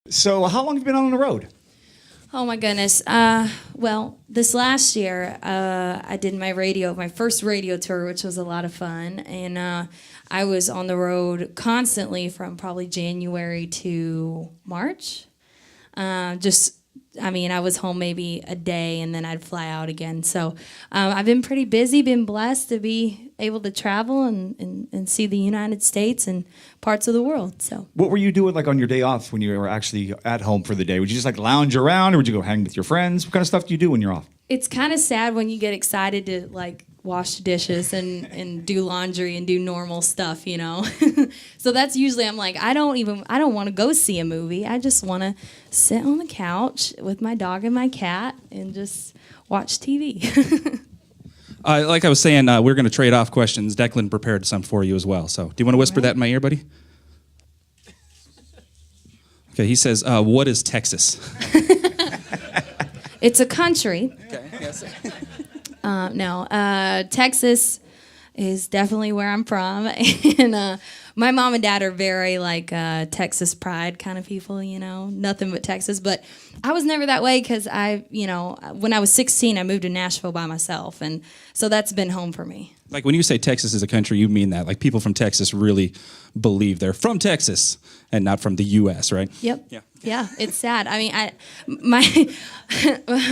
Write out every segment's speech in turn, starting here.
So how long have you been on the road? Oh my goodness. Well, this last year, I did my first radio tour, which was a lot of fun. And I was on the road constantly from probably January to March. I was home maybe a day and then I'd fly out again. So I've been pretty busy, been blessed to be able to travel and see the United States and parts of the world. So What were you doing like on your day off when you were actually at home for the day? Would you just like lounge around or would you go hang with your friends? What kind of stuff do you do when you're off? it's kind of sad when you get excited to like wash dishes and do laundry and do normal stuff, you know. So that's usually I'm like, I don't want to go see a movie. I just want to sit on the couch with my dog and my cat and just watch TV. Like I was saying, we're going to trade off questions. Declan prepared some for you as well. So do you want to whisper that in my ear, buddy? Okay, he says, what is Texas? It's a country. Okay, yes. Texas is definitely where I'm from. And my mom and dad are very like Texas pride kind of people, you know, nothing but Texas. But I was never that way because when I was 16, I moved to Nashville by myself. And so that's been home for me. Like when you say Texas is a country, you mean that. Like people from Texas really believe they're from Texas and not from the U.S., right? Yep. Yeah. Yeah, it's sad. I mean,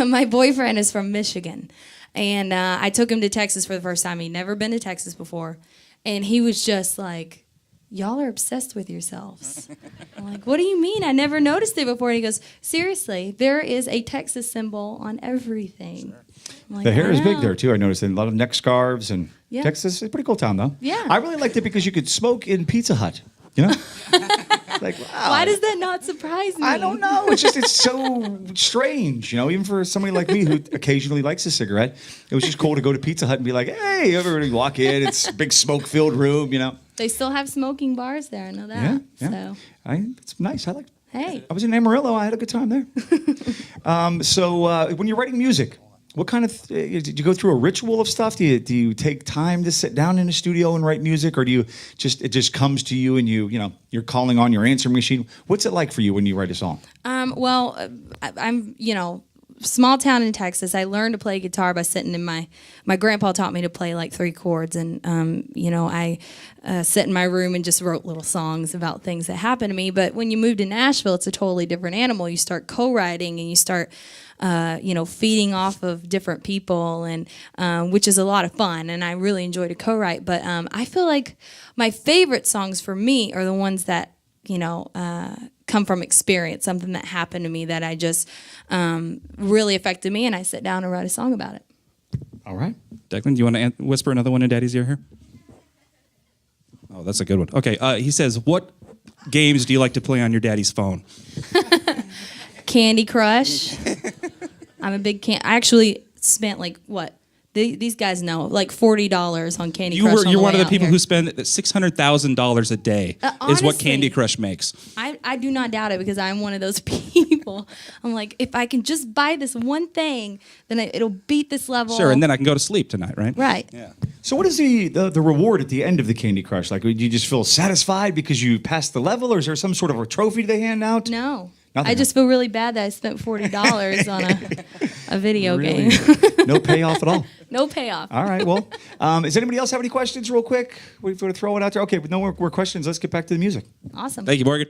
my boyfriend is from Michigan. And I took him to Texas for the first time. He'd never been to Texas before. And he was just like, y'all are obsessed with yourselves. I'm like, what do you mean? I never noticed it before. And he goes, seriously, there is a Texas symbol on everything. Like, The hair is big there, too. I noticed a lot of neck scarves. And Yeah. Texas is a pretty cool town, though. Yeah. I really liked it because you could smoke in Pizza Hut, you know? Like, wow. Why does that not surprise me? I don't know. It's so strange, you know, even for somebody like me who occasionally likes a cigarette. It was just cool to go to Pizza Hut and be like, hey, everybody walk in. It's a big smoke-filled room, you know. They still have smoking bars there. I know that. Yeah. So, It's nice. I like. hey. I was in Amarillo. I had a good time there. So when you're writing music, what kind of did you go through a ritual of stuff? Do you take time to sit down in a studio and write music, or do it just comes to you and you're calling on your answering machine? What's it like for you when you write a song? I'm small town in Texas. I learned to play guitar by sitting in my grandpa taught me to play like 3 chords, and I sit in my room and just wrote little songs about things that happened to me. But when you move to Nashville, it's a totally different animal. You start co-writing and you start feeding off of different people, and which is a lot of fun, and I really enjoy to co-write. But I feel like my favorite songs for me are the ones that come from experience, something that happened to me that I just really affected me, and I sit down and write a song about it. All right. Declan, do you want to whisper another one in Daddy's ear here? Oh, that's a good one. Okay, he says, what games do you like to play on your daddy's phone? Candy Crush. I'm a big I actually spent like what? These guys know, like $40 on Candy Crush. You're one of the out people here. who spend $600,000 a day is honestly, what Candy Crush makes. I do not doubt it because I'm one of those people. I'm like, if I can just buy this one thing, then it'll beat this level. Sure, and then I can go to sleep tonight, right? Right. Yeah. So what is the reward at the end of the Candy Crush? Like, do you just feel satisfied because you passed the level, or is there some sort of a trophy they hand out? No. Nothing. I just feel really bad that I spent $40 on a video Really? game. No payoff at all. No payoff. All right. Well, does anybody else have any questions real quick? We're going to throw it out there. Okay, with no more questions, let's get back to the music. Awesome. Thank you, Morgan.